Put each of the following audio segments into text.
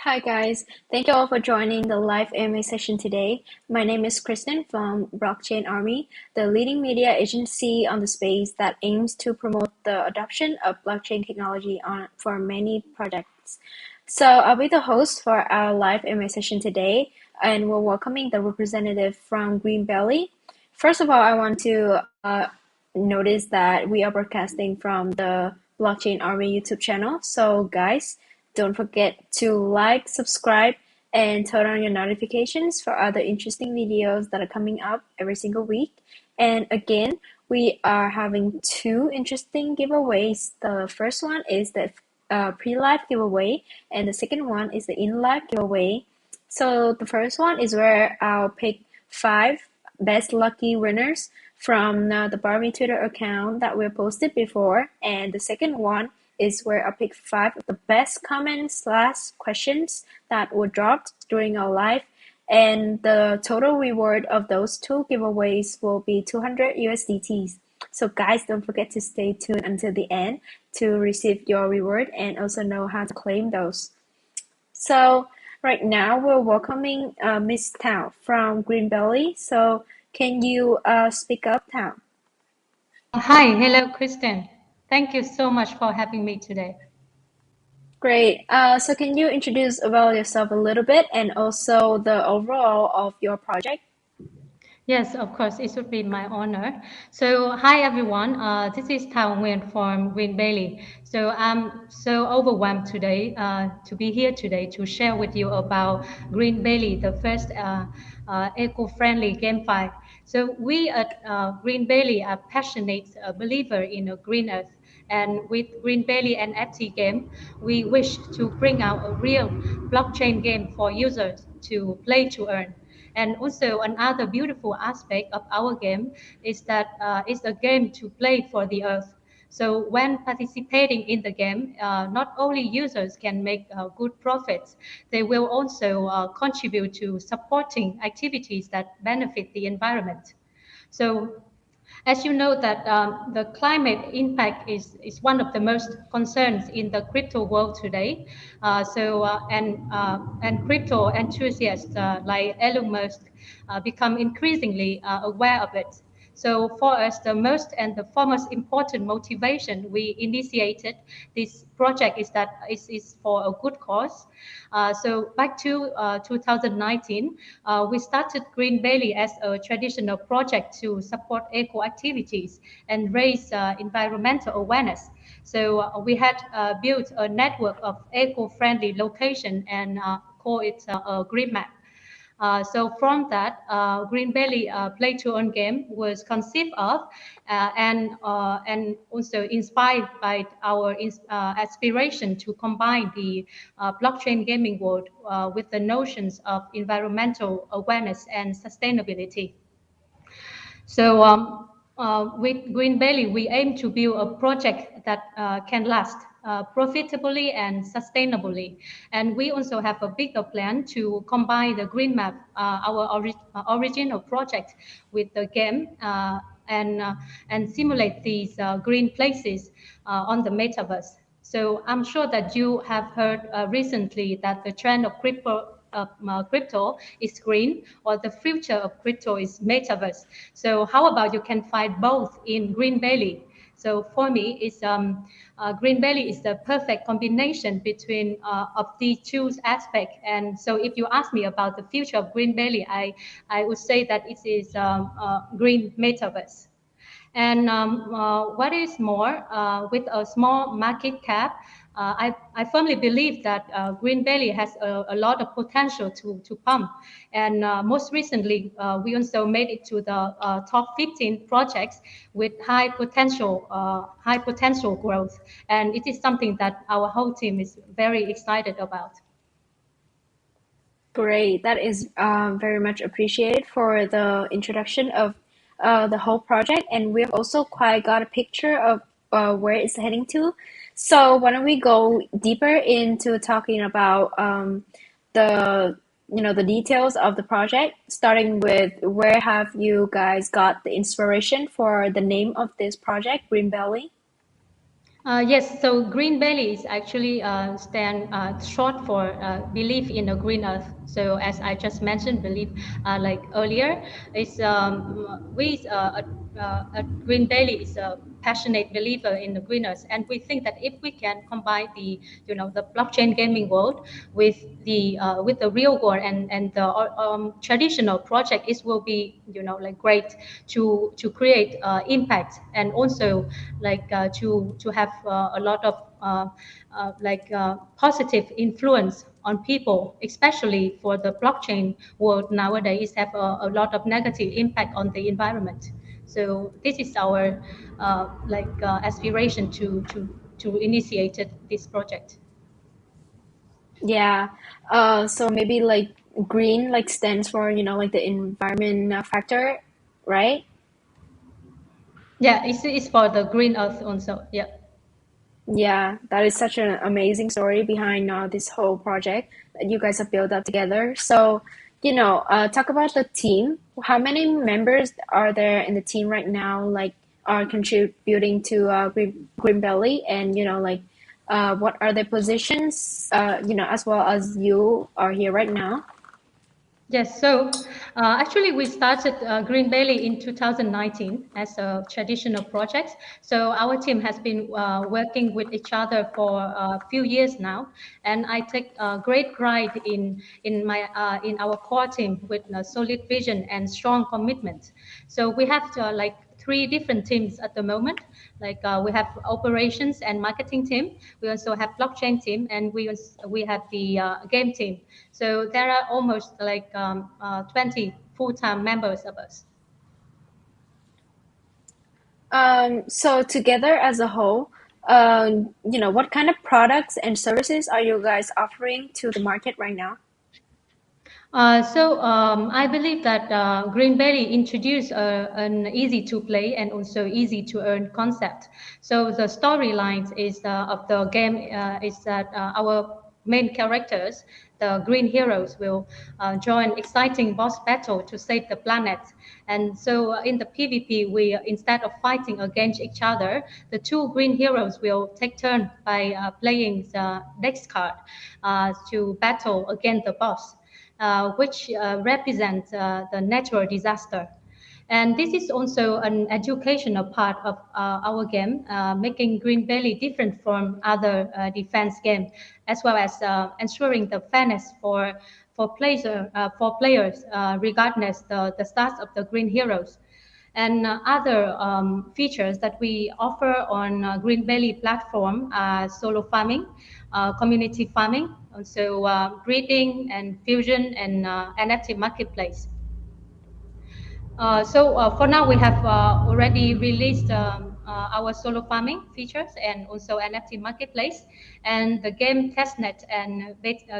Hi guys, thank you all for joining the live AMA session today. My name is Kristen from Blockchain Army, the leading media agency on the space that aims to promote the adoption of blockchain technology for many projects. So I'll be the host for our live AMA session today, and we're welcoming the representative from Beli. First of all, I want to notice that we are broadcasting from the Blockchain Army YouTube channel. So guys, don't forget to like, subscribe, and turn on your notifications for other interesting videos that are coming up every single week. And again, we are having two interesting giveaways. The first one is the pre-live giveaway, and the second one is the in-live giveaway. So the first one is where I'll pick 5 best lucky winners from the Barbie Twitter account that we posted before, and the second one is where I pick 5 of the best comments/questions that were dropped during our live, and the total reward of those 2 giveaways will be 200 USDTs. So guys, don't forget to stay tuned until the end to receive your reward and also know how to claim those. So right now we're welcoming Miss Tao from Beli. So can you speak up, Tao? Hi, hello, Kristen. Thank you so much for having me today. Great. So can you introduce about yourself a little bit and also the overall of your project? Yes, of course, it would be my honor. So, hi everyone. This is Thao Nguyen from Beli. So, I'm so overwhelmed today to be here today to share with you about Beli, the first eco-friendly GameFi. So, we at Beli are passionate believer in a green earth. And with Beli and FT game, we wish to bring out a real blockchain game for users to play to earn. And also another beautiful aspect of our game is that it's a game to play for the earth. So when participating in the game, not only users can make good profits, they will also contribute to supporting activities that benefit the environment. So as you know that the climate impact is one of the most concerns in the crypto world today. And crypto enthusiasts like Elon Musk become increasingly aware of it. So for us, the most and the foremost important motivation we initiated this project is that is for a good cause. So back to 2019, we started Green Beli as a traditional project to support eco activities and raise environmental awareness. So we had built a network of eco-friendly location and call it a green map. So from that, Green Beli play to earn game was conceived of and also inspired by our aspiration to combine the blockchain gaming world with the notions of environmental awareness and sustainability. So with Green Beli, we aim to build a project that can last profitably and sustainably. And we also have a bigger plan to combine the Green Map, original project, with the game and simulate these green places on the metaverse. So I'm sure that you have heard recently that the trend of crypto is green, or the future of crypto is metaverse. So how about you can find both in Green Beli? So for me, Green Beli is the perfect combination between of these two aspects. And so if you ask me about the future of Green Beli, I would say that it is green metaverse. And what is more, with a small market cap, I firmly believe that Green Beli has a lot of potential to pump. And most recently, we also made it to the top 15 projects with high potential growth. And it is something that our whole team is very excited about. Great. That is very much appreciated for the introduction of the whole project. And we've also quite got a picture of where it's heading to. So why don't we go deeper into talking about the the details of the project, starting with where have you guys got the inspiration for the name of this project, Green Beli? Yes, so green belly is actually stand short for belief in a green earth. So as I just mentioned, belief like earlier, is a green belly is a passionate believer in the green earth, and we think that if we can combine the the blockchain gaming world with the real world and the traditional project, it will be like great to create impact and also like to have a lot of positive influence on people, especially for the blockchain world nowadays have a lot of negative impact on the environment. So this is our aspiration to initiate this project. Yeah. So maybe like green like stands for, like the environment factor, right? Yeah, it's for the green earth also. Yeah. Yeah, that is such an amazing story behind this whole project that you guys have built up together. So, talk about the team. How many members are there in the team right now, like, are contributing to Green Belly? And, what are their positions, as well as you are here right now? Yes, so actually we started Green Beli in 2019 as a traditional project. So our team has been working with each other for a few years now, and I take great pride in our core team with a solid vision and strong commitment. So we have like three different teams at the moment. Like we have operations and marketing team. We also have blockchain team, and we have the game team. So there are almost like 20 full-time members of us. So together as a whole, what kind of products and services are you guys offering to the market right now? I believe that Green Belly introduced an easy to play and also easy to earn concept. So the storyline is of the game is that our main characters, the green heroes, will join exciting boss battle to save the planet. And so in the PvP, we instead of fighting against each other, the two green heroes will take turn by playing the dex card to battle against the boss which represent the natural disaster. And this is also an educational part of our game, making Green Belly different from other defense games, as well as ensuring the fairness for players, regardless the status of the green heroes. And other features that we offer on Green Belly platform are solo farming, community farming, also breeding and fusion and NFT marketplace. For now, we have already released our solo farming features and also NFT marketplace, and the game testnet and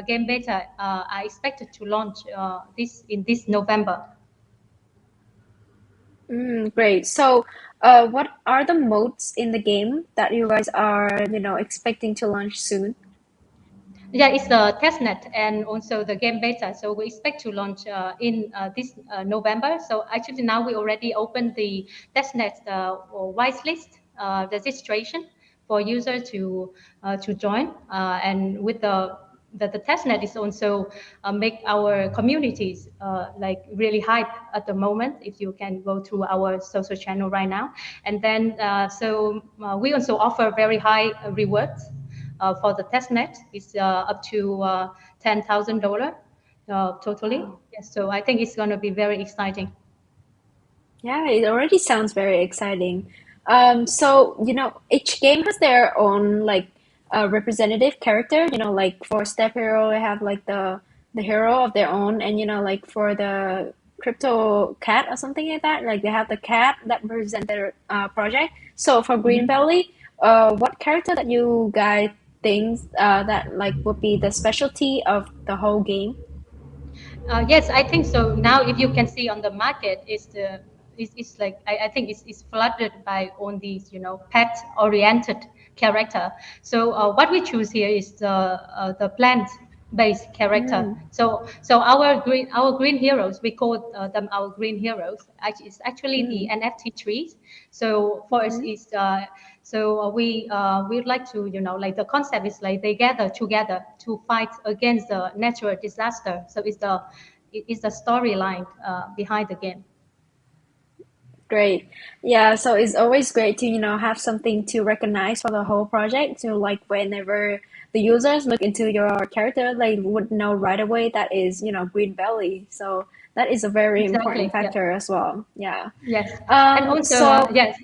game beta are expected to launch this in this November. Great. So, what are the modes in the game that you guys are, expecting to launch soon? Yeah, it's the testnet and also the game beta. So we expect to launch in this November. So actually now we already opened the testnet whitelist registration for users to join. And with the testnet is also make our communities like really hype at the moment. If you can go through our social channel right now, and then we also offer very high rewards for the test net is up to $10,000 totally. Wow. Yes, so I think it's going to be very exciting. Yeah, it already sounds very exciting. So, each game has their own like representative character. Like for Step Hero, they have like the hero of their own, and like for the Crypto Cat or something like that, like they have the cat that represent their project. So for Green Mhm. Belly, what character that you guys think that like would be the specialty of the whole game? Yes, I think so. Now, if you can see on the market, it's like I think it's flooded by all these pet-oriented character. So what we choose here is the plant. based character. Mm, So our green heroes, we call them our green heroes. It's actually the mm, NFT trees. So for us, mm-hmm. is we would like to, like the concept is like they gather together to fight against the natural disaster. So it's the storyline behind the game. Great. Yeah, so it's always great to, have something to recognize for the whole project. So like whenever the users look into your character, they would know right away that is, Green Belly. So that is a very important Exactly. Yeah. factor as well. Yeah. Yes. And Um, also, so yes.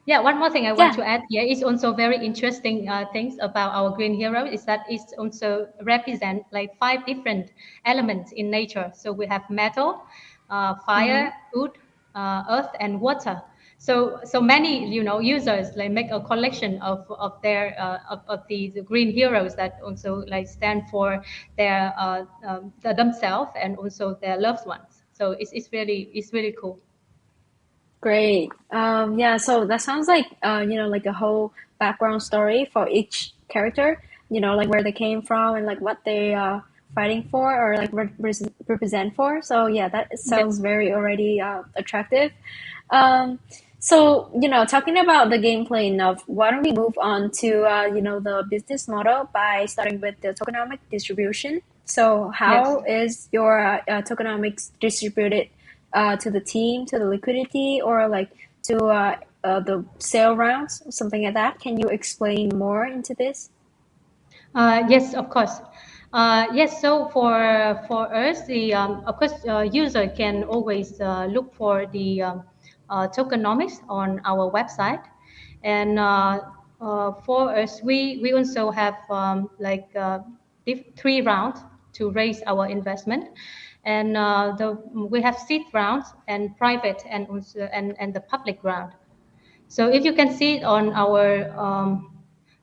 Yeah, one more thing I want yeah. to add here is also very interesting things about our green hero is that it also represent like five different elements in nature. So we have metal, Mm-hmm. fire, wood, earth, and water. So many users like make a collection of their of these green heroes that also like stand for themselves and also their loved ones. So it's really cool. Great. Yeah, so that sounds like like a whole background story for each character, like where they came from and like what they are fighting for or like represent for. So yeah, that Yep. sounds very already attractive. Um, so, talking about the gameplay enough, why don't we move on to the business model by starting with the tokenomic distribution. So, Yes. how is your tokenomics distributed to the team, to the liquidity, or like to the sale rounds, something like that? Can you explain more into this? Yes, of course. Yes, so for us, the of course user can always look for the tokenomics on our website, and for us, we also have three rounds to raise our investment, and we have seed rounds and private and also and the public round. So if you can see it on our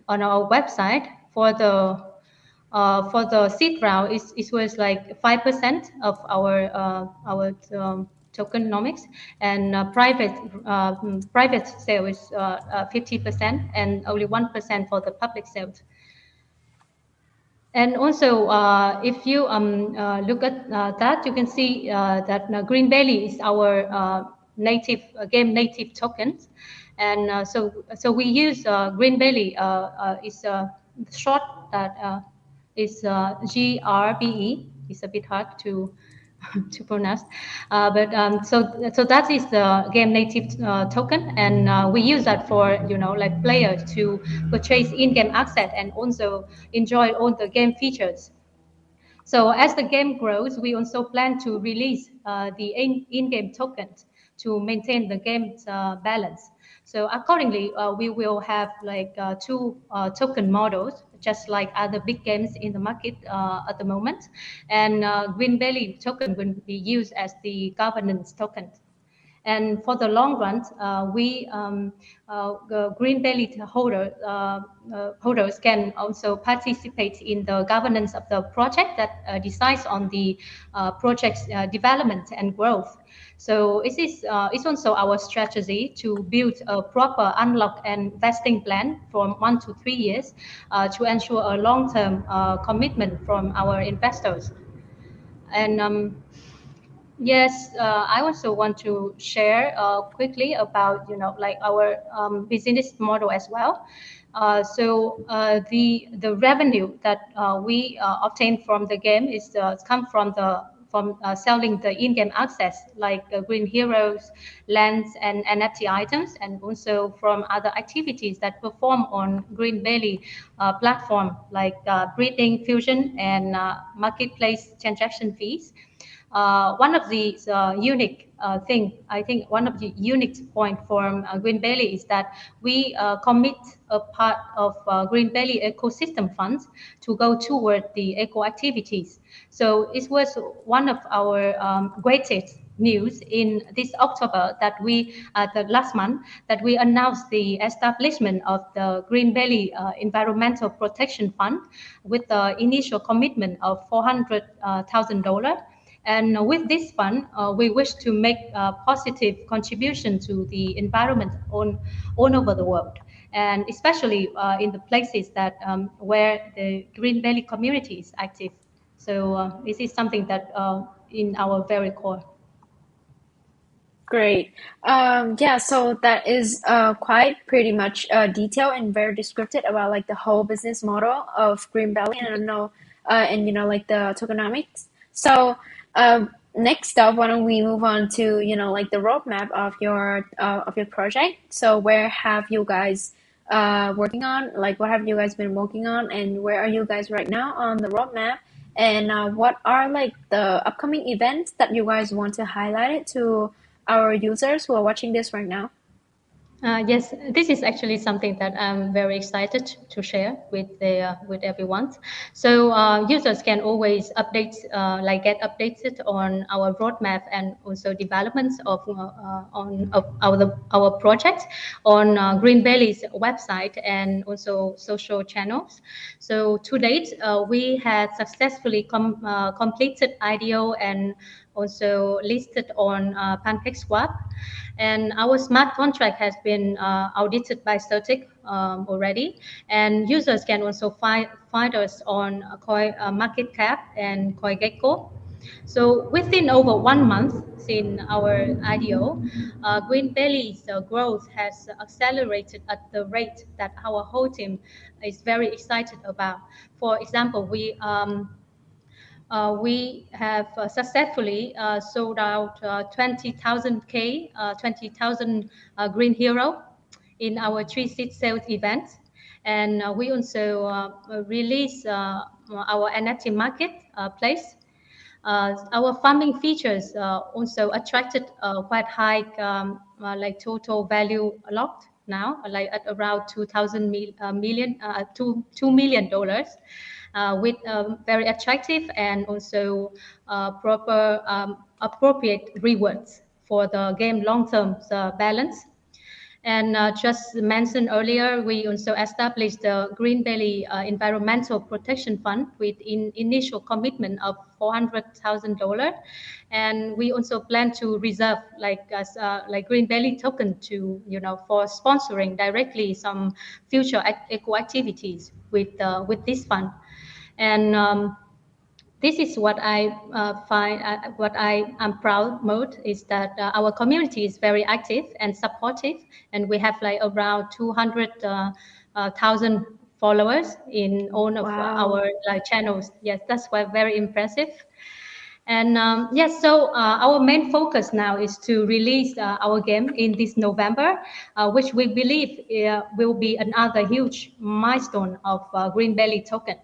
website for the seed round, it was like 5% of our tokenomics, and private sale is 50%, and only 1% for the public sales. And also, if you look at that, you can see that Green Belly is our native game native tokens, and so we use Green Belly is short that is GRBE. It's a bit hard to to pronounce. But that is the game native token, and we use that for like players to purchase in-game asset and also enjoy all the game features. So as the game grows, we also plan to release the in-game tokens to maintain the game's balance. So accordingly, we will have like two token models, just like other big games in the market at the moment. And Green Belly token will be used as the governance token. And for the long run, the green belly holders can also participate in the governance of the project that decides on the project's development and growth. So it's also our strategy to build a proper unlock and vesting plan from 1 to 3 years to ensure a long-term commitment from our investors. And yes, I also want to share quickly about like our business model as well. The revenue that we obtain from the game is come from the from selling the in-game access like green heroes, lands, and NFT items, and also from other activities that perform on Green Belly platform like breeding, fusion, and marketplace transaction fees. One of the unique thing, I think one of the unique point from Green Belly is that we commit a part of Green Belly ecosystem funds to go toward the eco activities. So it was one of our greatest news in this October that the last month, that we announced the establishment of the Green Belly Environmental Protection Fund with the initial commitment of $400,000. And with this fund, we wish to make a positive contribution to the environment all over the world. and especially in the places that where the Green Beli community is active. So this is something that in our very core. Great. Yeah, so that is quite pretty much detailed and very descriptive about like the whole business model of Green Valley, and I don't know, and like the tokenomics. So next up, why don't we move on to like the roadmap of your project? So where have you guys working on? Like what have you guys been working on, and where are you guys right now on the roadmap? And what are like the upcoming events that you guys want to highlight it to our users who are watching this right now? Yes, this is actually something that I'm very excited to share with everyone. So users can always get updated on our roadmap and also developments of our project on Green Valley's website and also social channels. So to date, we had successfully completed IDO and also listed on PancakeSwap. And our smart contract has been audited by Certic already. And users can also find us on Coin Market Cap and CoinGecko. So within over 1 month since our IDO, Green Belly's growth has accelerated at the rate that our whole team is very excited about. For example, we have successfully sold out 20,000 Green Hero in our three seed sales event. And we also release our NFT market place. Our farming features also attracted quite high like total value locked now, like at around 2,000 million, $2 million, with very attractive and also proper appropriate rewards for the game long-term balance. And just mentioned earlier, we also established the Green Belly Environmental Protection Fund with initial commitment of $400,000, and we also plan to reserve like Green Belly token to for sponsoring directly some future eco activities with this fund. And this is what I find, what I am proud most is that our community is very active and supportive, and we have like around 200,000 followers in all of Wow. our like channels. Yes, that's why very impressive. And yes, so our main focus now is to release our game in this November, which we believe will be another huge milestone of Green Belly token.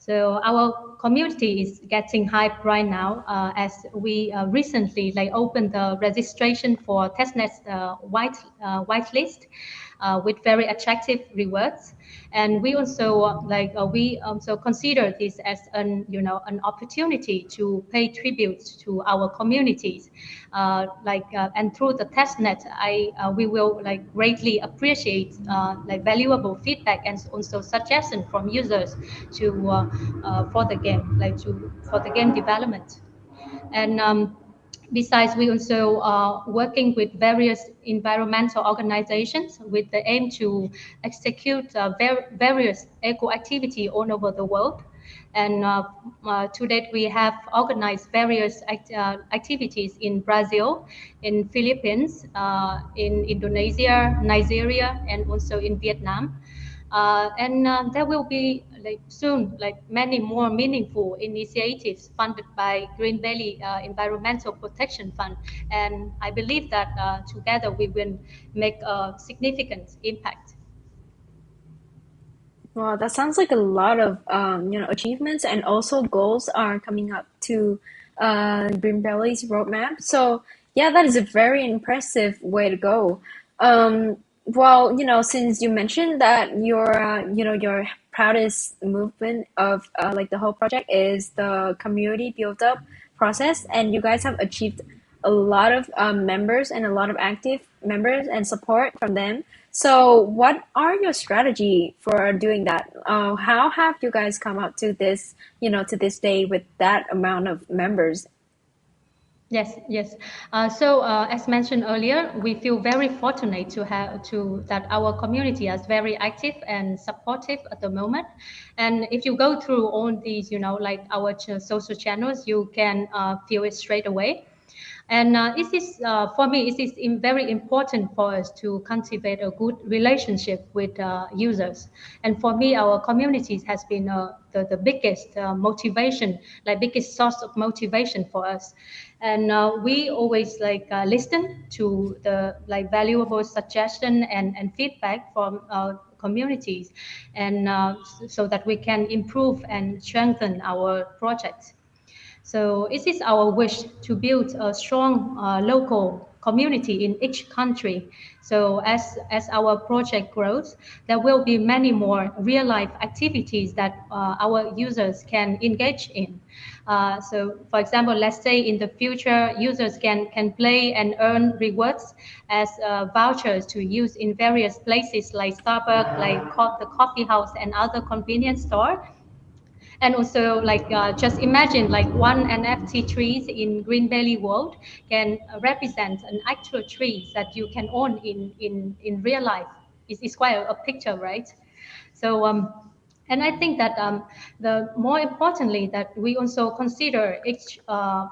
So our community is getting hype right now as we recently like opened the registration for testnet whitelist with very attractive rewards. And we also we also consider this as an opportunity to pay tribute to our communities. And through the testnet, we will like greatly appreciate like valuable feedback and also suggestion from users to for the game, for the game development. And besides, we also are working with various environmental organizations with the aim to execute various eco activity all over the world. And to date, we have organized various activities in Brazil, in Philippines, in Indonesia, Nigeria, and also in Vietnam. And there will be like soon like many more meaningful initiatives funded by Green Valley Environmental Protection Fund, and I believe that together we will make a significant impact. Well, that sounds like a lot of achievements and also goals are coming up to Green Belly's roadmap. So yeah, that is a very impressive way to go. Well, since you mentioned that your proudest movement of like the whole project is the community build up process, and you guys have achieved a lot of members and a lot of active members and support from them. So, what are your strategy for doing that? How have you guys come up to this, to this day with that amount of members? Yes, yes. So, as mentioned earlier, we feel very fortunate to have to that our community is very active and supportive at the moment. And if you go through all these, like our social channels, you can feel it straight away. And it is, for me, it is very important for us to cultivate a good relationship with users. And for me, our communities has been the biggest motivation, like biggest source of motivation for us. And we always listen to the like valuable suggestion and feedback from communities, and so that we can improve and strengthen our projects. So it is our wish to build a strong local community in each country. So as our project grows, there will be many more real life activities that our users can engage in. So for example, let's say in the future, users can play and earn rewards as vouchers to use in various places like Starbucks, like the coffee house and other convenience store. And also just imagine like one NFT trees in green belly world can represent an actual tree that you can own in real life. It's quite a picture, right? So and I think that the more importantly that we also consider each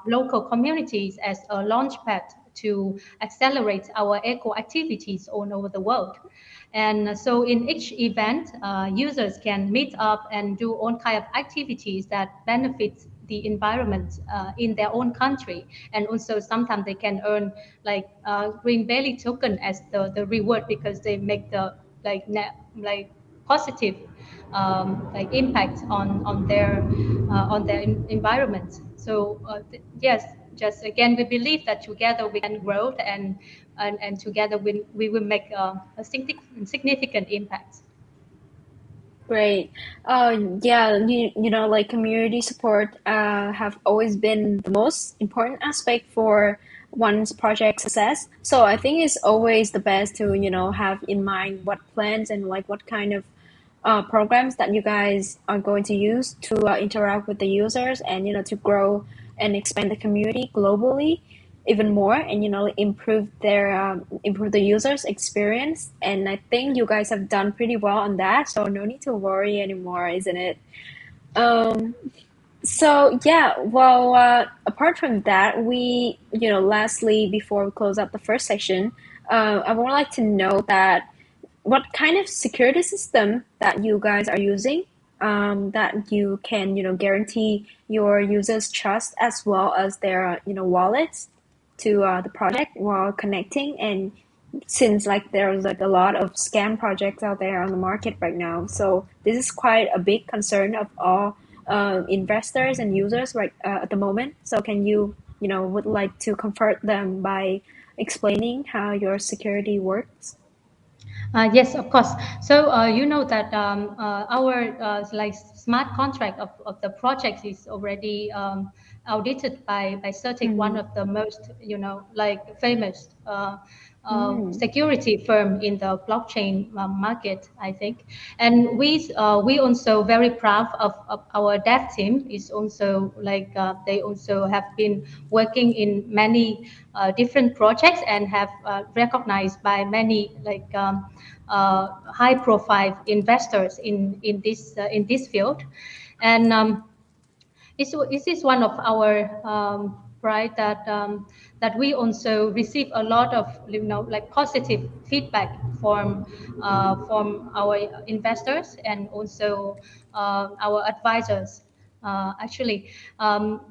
local communities as a launchpad to accelerate our eco activities all over the world. And so in each event, users can meet up and do all kind of activities that benefit the environment in their own country. And also sometimes they can earn green belly token as the reward because they make the like positive impact on their environment. So yes, just again, we believe that together we can grow and together we will make a significant impact. Great. Yeah, like community support have always been the most important aspect for one's project success. So I think it's always the best to, have in mind what plans and like what kind of programs that you guys are going to use to interact with the users and, to grow and expand the community globally even more and improve the users experience. And I think you guys have done pretty well on that, so no need to worry anymore, isn't it? Um so yeah, well, apart from that, lastly, before we close out the first section, I would like to know that what kind of security system that you guys are using, that you can, guarantee your users trust as well as their, wallets to the project while connecting. And since like there's like a lot of scam projects out there on the market right now, so this is quite a big concern of all investors and users right at the moment. So can you, would like to comfort them by explaining how your security works? Yes, of course. So you know that our smart contract of the project is already audited by CERTIC, one Mm. of the most famous Mm. security firm in the blockchain market, I think. And we also very proud of our dev team. Is also they also have been working in many different projects and have recognized by many high profile investors in this field. And this is one of our pride that we also receive a lot of positive feedback from our investors and also our advisors. Actually,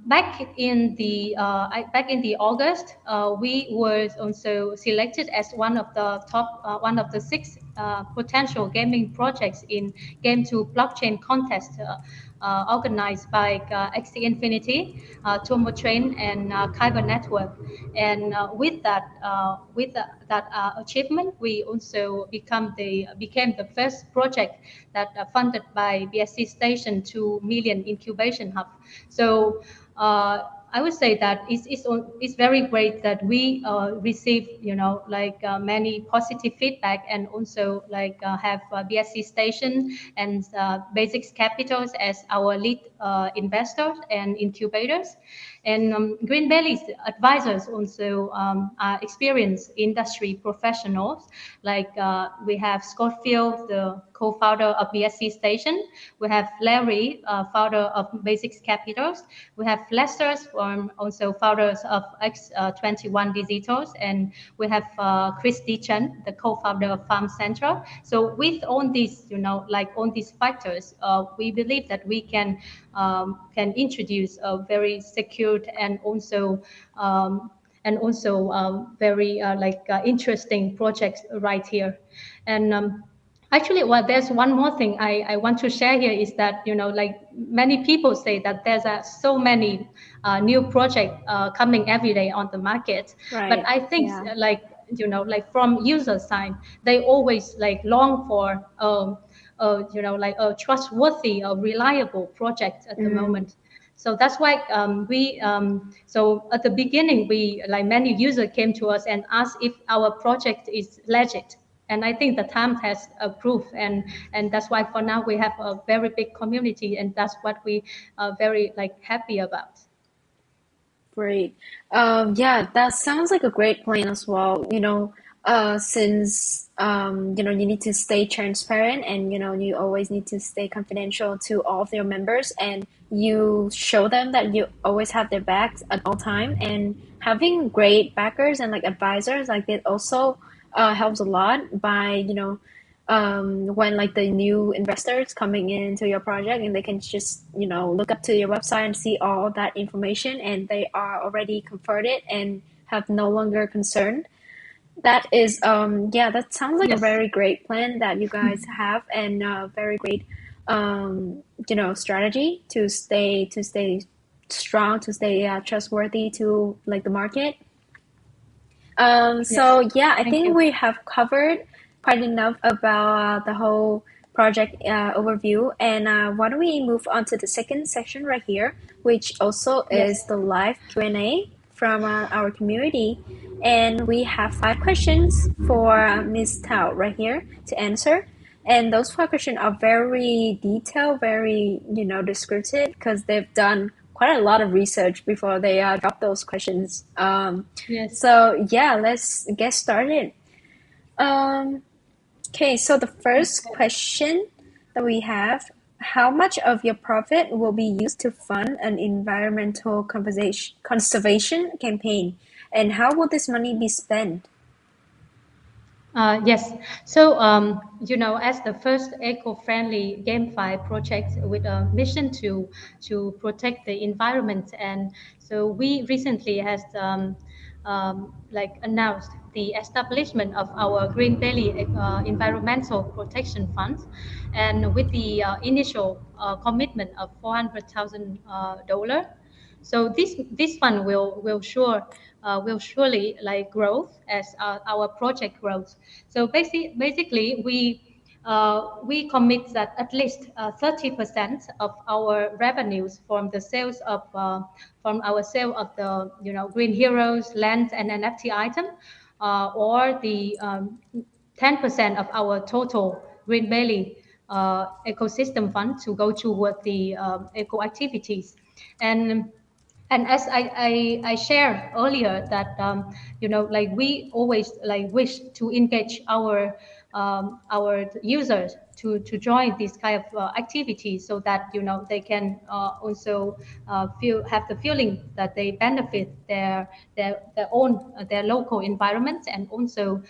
back in the August, we were also selected as one of the top one of the six potential gaming projects in Game to Blockchain contest organized by XT Infinity, Tomo Train, and Kyber Network. And with that achievement, we also became the first project that funded by BSC Station 2 million incubation hub. So I would say that it's very great that we receive many positive feedback and also have BSC Station and Basics Capitals as our lead investors and incubators. And Green Belly's advisors also are experienced industry professionals. Like we have Scott Field, the co-founder of BSC Station. We have Larry, founder of Basics Capitals. We have Lester, from also founders of X21 Digitals, and we have Christy Chen, the co-founder of Farm Central. So with all these, like all these factors, we believe that we can introduce a very secured and also very interesting projects right here. And actually, well, there's one more thing I want to share here is that, like many people say that there's so many new projects coming every day on the market. But Right. I think Yeah. like from user side, they always like long for, like a trustworthy or reliable project at the Mm, moment. So that's why so at the beginning, we like many users came to us and asked if our project is legit. And I think the time has proved, and that's why for now we have a very big community, and that's what we are very like happy about. great. Yeah, that sounds like a great plan as well. Since you need to stay transparent and you always need to stay confidential to all of your members, and you show them that you always have their backs at all time, and having great backers and like advisors like it also helps a lot by when like the new investors coming into your project, and they can just look up to your website and see all that information, and they are already converted and have no longer concerned. That is yeah, that sounds like a Yes, very great plan that you guys have, and very great strategy to stay strong, to stay trustworthy to like the market. yes, So yeah, I thank think you. we have covered quite enough about the whole project overview, and why don't we move on to the second section right here, which also Yes, is the live Q&A from our community, and we have 5 questions for Ms. Tao right here to answer. And those 5 questions are very detailed, very descriptive, because they've done quite a lot of research before they drop those questions. yes. So yeah, let's get started. Um, okay, so the first Okay. question that we have: how much of your profit will be used to fund an environmental conservation campaign, and how will this money be spent? Yes. So, as the first eco-friendly GameFi project with a mission to protect the environment, and so we recently has like announced the establishment of our Green Belly Environmental Protection Fund, and with the initial commitment of $400,000. So this fund will surely like growth as our project grows. So basically we commit that at least 30% of our revenues from the sales of from our sale of the green heroes land and NFT item, or the 10% of our total Green Belly ecosystem fund to go toward the eco activities. And as I shared earlier that like we always like wish to engage our users to join this kind of activity, so that they can also feel have the feeling that they benefit their own their local environment, and also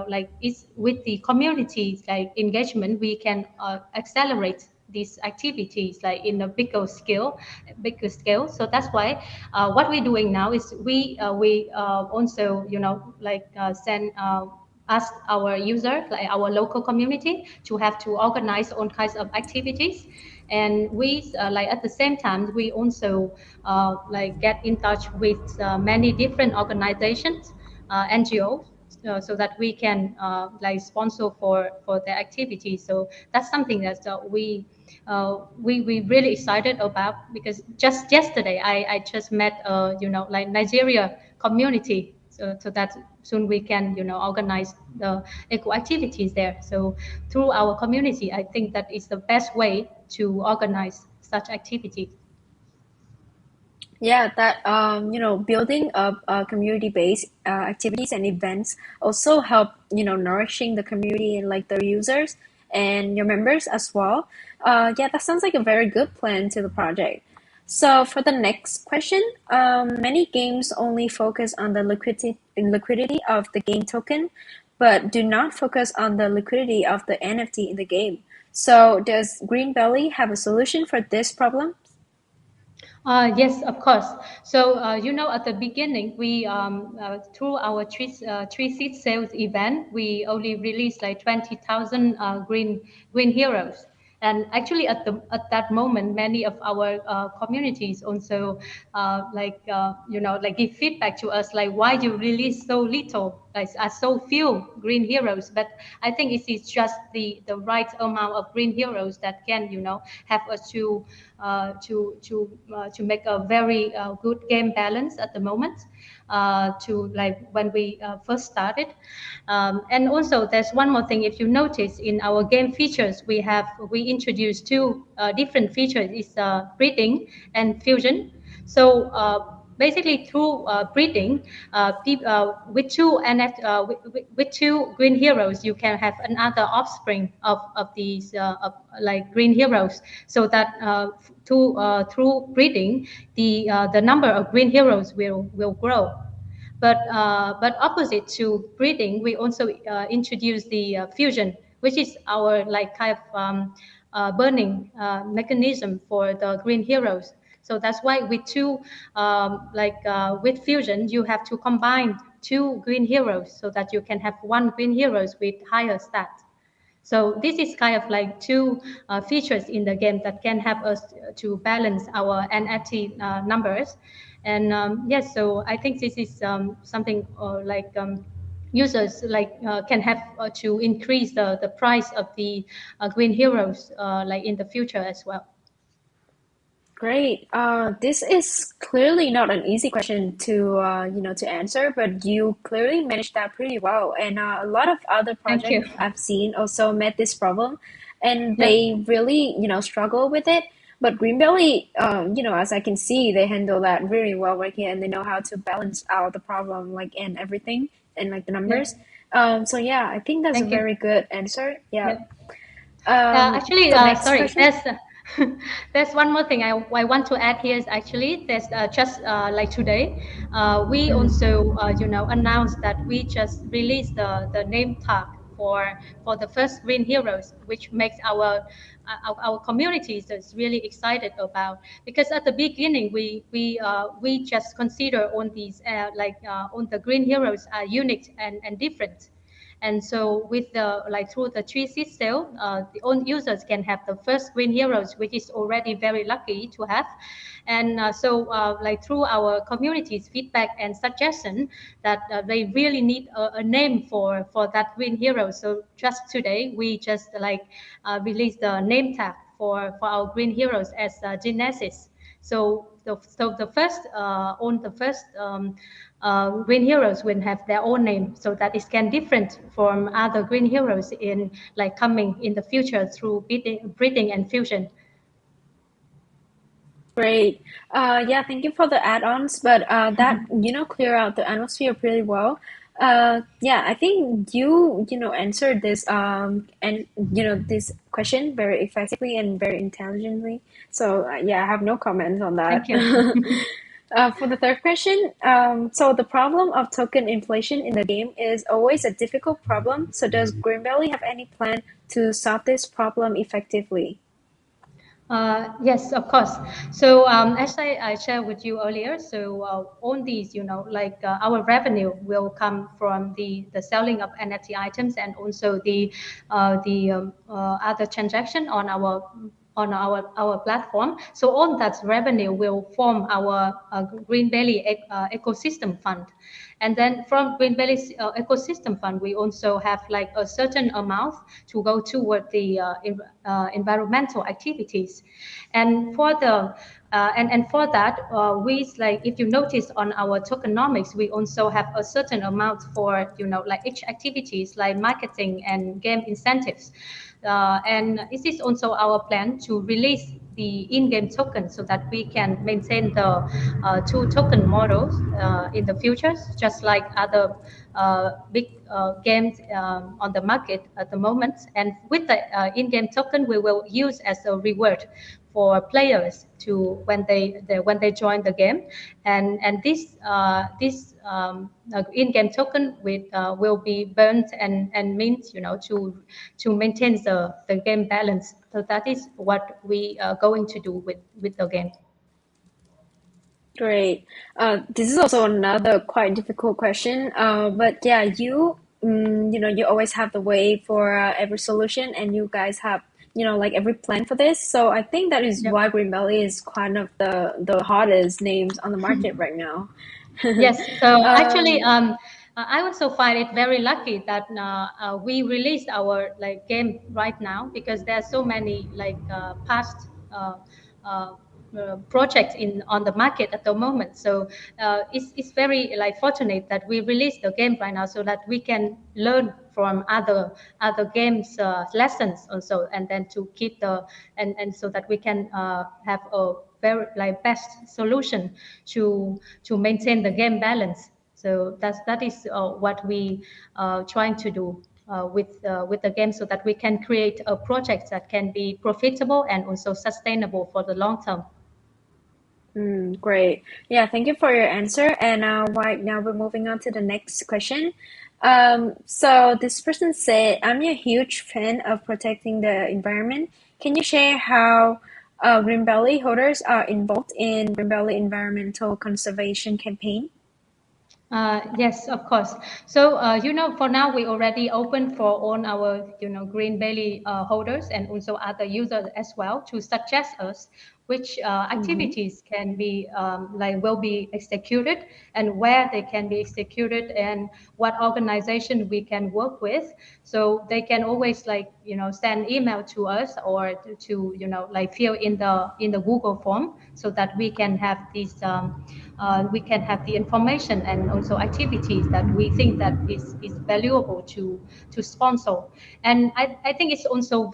like it's with the community like engagement we can accelerate these activities like in a bigger scale. So that's why what we're doing now is we also like send ask our user like our local community to have to organize all kinds of activities. And we like at the same time we also like get in touch with many different organizations, NGOs, so that we can like sponsor for their activities. So that's something that we really excited about, because just yesterday I just met like Nigeria community, so that soon we can organize the eco activities there. So through our community, I think that is the best way to organize such activities. Yeah, that building up community-based activities and events also help nourishing the community and like the users and your members as well. Yeah, that sounds like a very good plan to the project. So for the next question, many games only focus on the liquidity of the game token, but do not focus on the liquidity of the NFT in the game. So does Green Belly have a solution for this problem? Yes, of course. So, at the beginning, we through our three seed sales event, we only released like 20,000 green heroes. And actually, at that moment, many of our communities also like give feedback to us like why you release so little, like so few green heroes. But I think it is just the right amount of green heroes that can have us to make a very good game balance at the moment. To like when we first started, and also there's one more thing. If you notice in our game features, we introduced two different features: is breeding and fusion. So basically, through breeding, with two with two green heroes, you can have another offspring of these like green heroes. So that through breeding, the number of green heroes will grow. But opposite to breeding, we also introduce the fusion, which is our like kind of burning mechanism for the green heroes. So that's why with two with fusion, you have to combine two green heroes so that you can have one green heroes with higher stats. So this is kind of like two features in the game that can help us to balance our NFT numbers. And yes, so I think this is something users can have to increase the price of the green heroes like in the future as well. Great. This is clearly not an easy question to to answer, but you clearly managed that pretty well. And a lot of other Thank you. projects I've seen also met this problem, and Yep. they really struggle with it. But Greenbelly, as I can see, they handle that really well working, and they know how to balance out the problem, like and everything, and like the numbers. Yep. So yeah, I think that's a Thank you. very good answer. Yeah. Yep. Actually, The next sorry, question. there's one more thing I want to add here is actually there's just like today, we Mhm. also announced that we just released the name tag for the first green heroes, which makes our communities is really excited about, because at the beginning we just consider on these on the green heroes are unique and different. And so with the like through the 3C sale, the own users can have the first green heroes, which is already very lucky to have. And like through our community's feedback and suggestion that they really need a name for that green hero. So just today we just released the name tag for our green heroes as Genesis. So the first on the first green heroes will have their own name, so that it can different from other green heroes in like coming in the future through breeding and fusion. Great. Yeah, thank you for the add-ons, but that clear out the atmosphere pretty well. Yeah, I think you answered this and this question very effectively and very intelligently. So yeah, I have no comments on that. Thank you. For the third question, so the problem of token inflation in the game is always a difficult problem. So does Greenbelly have any plan to solve this problem effectively? Yes, of course. So as I shared with you earlier, so all these, our revenue will come from the selling of NFT items, and also the other transaction on our platform. So all that revenue will form our Green Belly ecosystem fund. And then from Green Belly's ecosystem fund, we also have like a certain amount to go toward the environmental activities. And for the and for that, we like if you notice on our tokenomics, we also have a certain amount for like each activities like marketing and game incentives. And this is also our plan to release the in-game token so that we can maintain the two token models in the futures, just like other big games on the market at the moment. And with the in-game token, we will use as a reward for players to when they join the game, and this in-game token will be burnt and mint, to maintain the game balance. So that is what we are going to do with the game. Great. This is also another quite difficult question. But yeah, you always have the way for every solution, and you guys have, like every plan for this. So I think that is Yep. why Green Belly is kind of the hottest names on the market right now. Yes. So actually, Um, I also find it very lucky that we released our like game right now, because there are so many like past uh, projects in on the market at the moment. So it's very like fortunate that we released the game right now so that we can learn from other games lessons also, and then to keep the and so that we can have a very like best solution to maintain the game balance. So that is what we trying to do with the game, so that we can create a project that can be profitable and also sustainable for the long term. Great. Yeah, thank you for your answer. And right now we're moving on to the next question. So this person said, I'm a huge fan of protecting the environment. Can you share how Green Belly holders are involved in Green Belly environmental conservation campaign? Yes, of course. So, for now, we already open for all our, Green Belly holders and also other users as well to suggest us which Mm-hmm. activities can be will be executed, and where they can be executed, and what organization we can work with. So they can always send email to us, or to fill in the Google form, so that we can have the information and also activities that we think that is valuable to sponsor. And I think it's also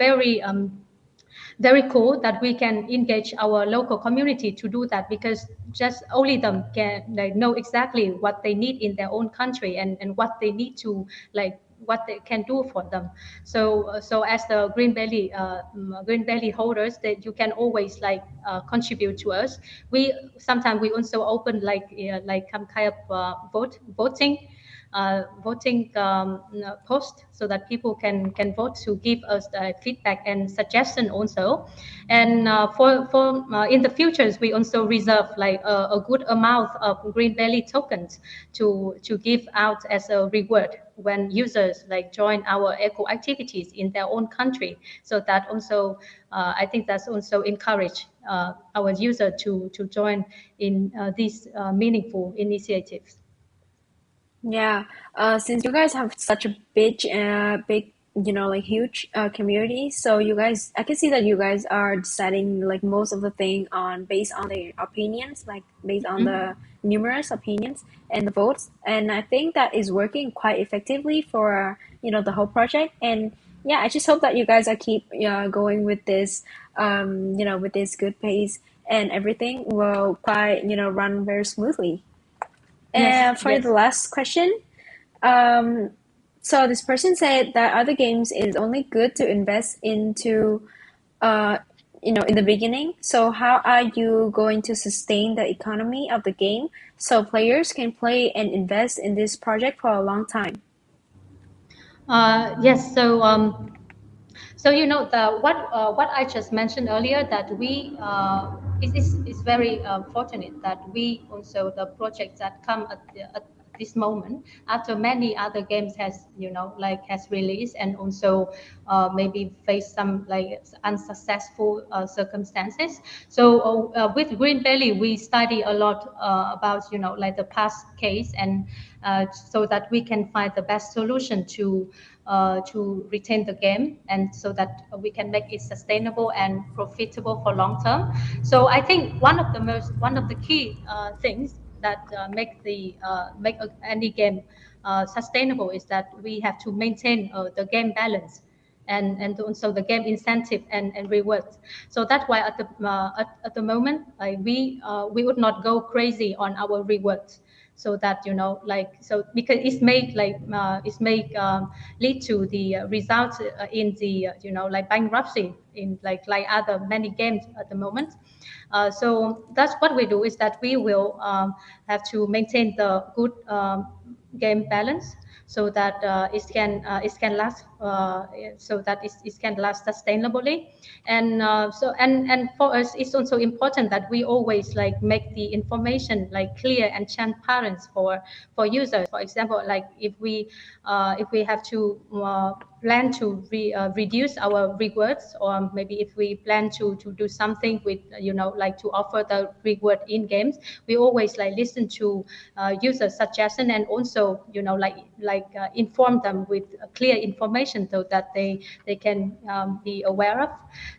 very cool that we can engage our local community to do that, because just only them can know exactly what they need in their own country, and what they need to what they can do for them. So as the green belly holders, that you can always contribute to us. We sometimes we also open like some kind of voting post, so that people can vote to give us the feedback and suggestion also. And for in the futures, we also reserve like a good amount of green belly tokens to give out as a reward when users join our eco activities in their own country. So that also I think that's also encourage our user to join in these meaningful initiatives. Yeah, since you guys have such a big, like huge community, so you guys, I can see that you guys are deciding like most of the thing on based on the opinions, like based on Mhm. the numerous opinions and the votes, and I think that is working quite effectively for the whole project. And yeah, I just hope that you guys are keep going with this, with this good pace, and everything will quite run very smoothly. Yes, And for the yes. last question, um, so this person said that other games is only good to invest into, uh, in the beginning. So how are you going to sustain the economy of the game so players can play and invest in this project for a long time? Yes. So what I just mentioned earlier, that we is very fortunate that we also the projects that come at this moment, after many other games has released, and also maybe face some unsuccessful circumstances. So with Green Belly, we study a lot about the past case, and so that we can find the best solution to retain the game, and so that we can make it sustainable and profitable for long term. So I think one of the key things that make any game sustainable is that we have to maintain the game balance. and also the game incentive and rewards. So that's why at the moment, like we would not go crazy on our rewards, so that like, so because it may lead to the results in the like bankruptcy in like other many games at the moment. So that's what we do, is that we will have to maintain the good game balance, so that it can last, so that it can last sustainably. And for us, it's also important that we always like make the information like clear and transparent for users. For example, like if we have to plan to reduce our rewards, or maybe if we plan to do something with like to offer the reward in games, we always like listen to user suggestion, and also inform them with clear information, so that they can be aware of.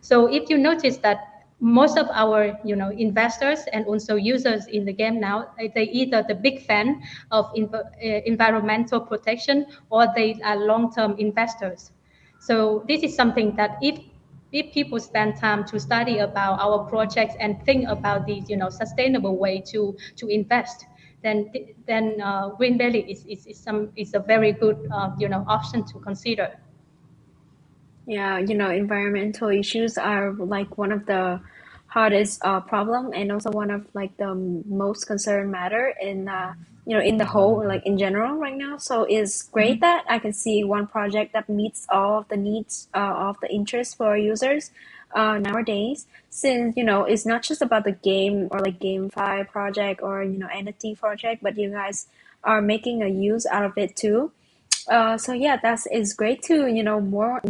So if you notice that most of our investors and also users in the game now, they either the big fan of environmental protection, or they are long-term investors. So this is something that if people spend time to study about our projects and think about the sustainable way to invest, then Green Belly is a very good option to consider. Yeah, environmental issues are like one of the hardest problem, and also one of like the most concerned matter in in the whole, like in general right now. So it's great Mhm. that I can see one project that meets all of the needs of the interest for users nowadays. Since it's not just about the game or like GameFi project or NFT project, but you guys are making a use out of it too. So yeah, that's is great to know more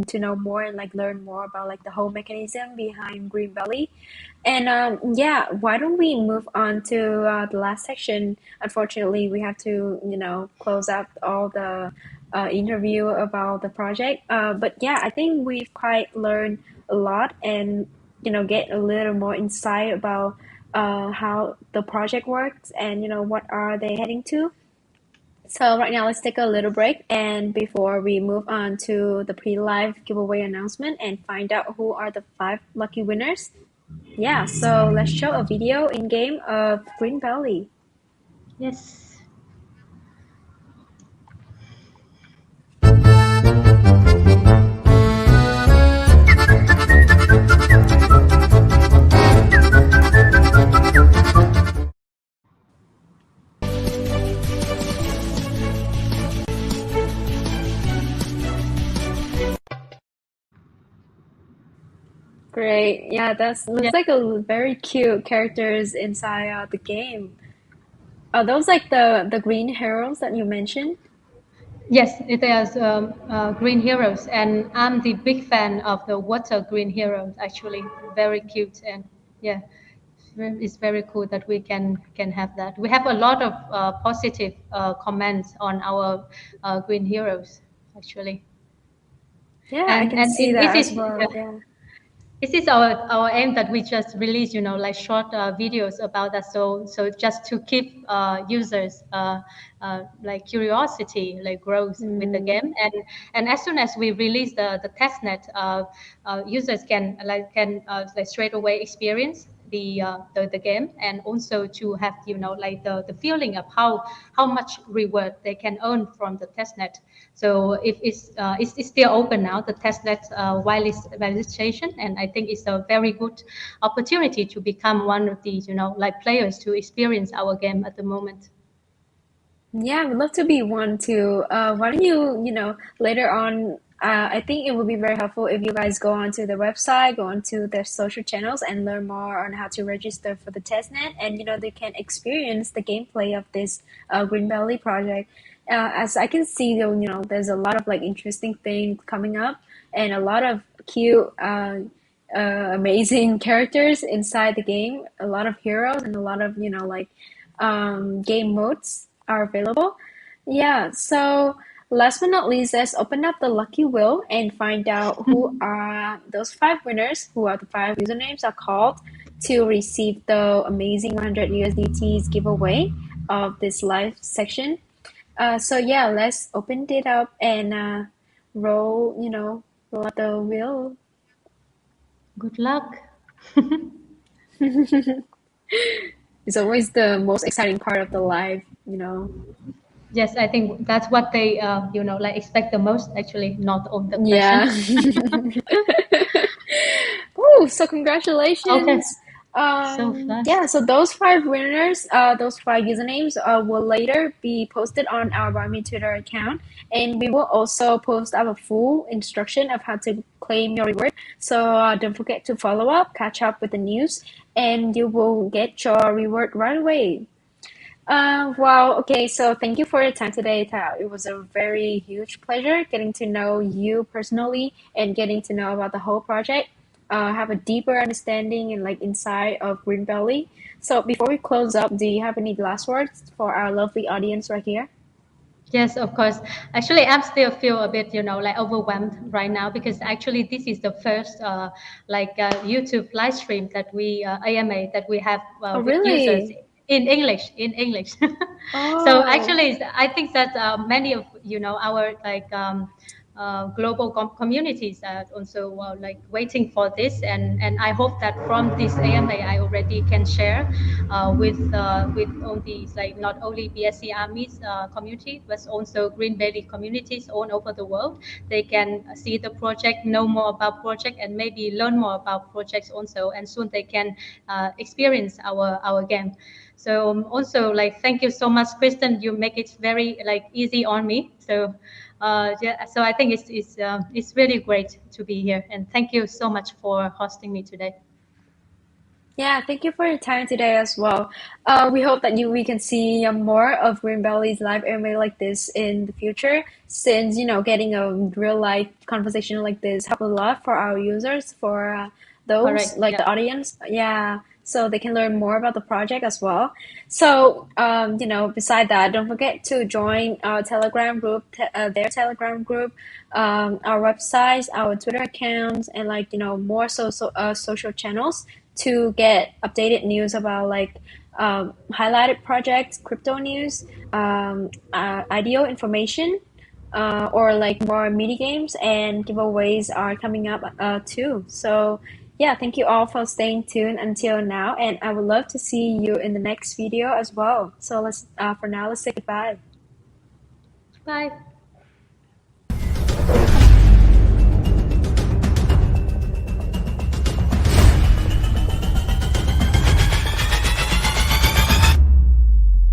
and like learn more about like the whole mechanism behind Green Belly. And yeah, why don't we move on to the last section? Unfortunately, we have to close out all the interview about the project. But yeah, I think we've quite learned a lot, and get a little more insight about how the project works, and what are they heading to. So right now, let's take a little break, and before we move on to the pre-live giveaway announcement and find out who are the 5 lucky winners. Yeah, so let's show a video in game of Green Belly. Yes. Great. Yeah, that's Yeah. looks like a very cute characters inside the game. Are those like the green heroes that you mentioned? Yes, it is green heroes, and I'm the big fan of the water green heroes. Actually, very cute, and yeah, it's very cool that we can have that. We have a lot of positive comments on our green heroes, actually, Yeah, I and can and, see and this that is as well. yeah, Yeah. this is our aim, that we just release, like short videos about that. So just to keep users like curiosity, like growth with the Mm. game. And as soon as we release the testnet, users can like straight away experience the game, and also to have like the feeling of how much reward they can earn from the testnet. So if it's still open now, the testnet wireless registration, and I think it's a very good opportunity to become one of these like players to experience our game at the moment. Yeah, I would love to be one too. Why don't later on, I think it would be very helpful if you guys go onto the website, go onto their social channels, and learn more on how to register for the testnet, and they can experience the gameplay of this Green Valley project. As I can see, though, there's a lot of like interesting things coming up, and a lot of cute, amazing characters inside the game. A lot of heroes, and a lot of like game modes are available. Yeah, so last but not least, let's open up the lucky wheel and find out who are those 5 winners, who are the 5 usernames are called to receive the amazing 100 USDTs giveaway of this live section. So yeah, let's open it up and roll, Lot the wheel. Good luck. It's always the most exciting part of the life. Yes, I think that's what they, like expect the most, actually, not on the Yeah. question. Oh, so Okay, congratulations. so Yeah, fast. so those five winners, those five usernames, will later be posted on our Barmy Twitter account, and we will also post our full instruction of how to claim your reward. So don't forget to follow up, catch up with the news, and you will get your reward right away. Wow. Okay. So thank you for your time today, Tao. It was a very huge pleasure getting to know you personally and getting to know about the whole project. Have a deeper understanding and like insight of Green Belly. So before we close up, do you have any last words for our lovely audience right here? Yes, of course. Actually, I'm still feel a bit, like overwhelmed right now because actually this is the first YouTube live stream that we AMA that we have Oh, with users really? in English. In English, so Oh, actually, I think that many of our global communities are also like waiting for this, and I hope that from this AMA I already can share with all these, like not only BSC Army's community but also Green Belly communities all over the world. They can see the project, know more about project, and maybe learn more about projects also, and soon they can experience our game. So also, like, thank you so much, Kristen. You make it very like easy on me. So yeah, so I think it's really great to be here, and thank you so much for hosting me today. yeah, thank you for your time today as well. We hope that we can see more of Green Valley's live anime like this in the future, since getting a real life conversation like this help a lot for our users, for those Correct. like Yeah. the audience. Yeah, so they can learn more about the project as well. So beside that, don't forget to join our Telegram group, their Telegram group, our websites, our Twitter accounts, and more social channels to get updated news about like highlighted projects, crypto news, ideal information, or like more mini games and giveaways are coming up too. So yeah, thank you all for staying tuned until now, and I would love to see you in the next video as well. So let's for now let's say goodbye. Bye.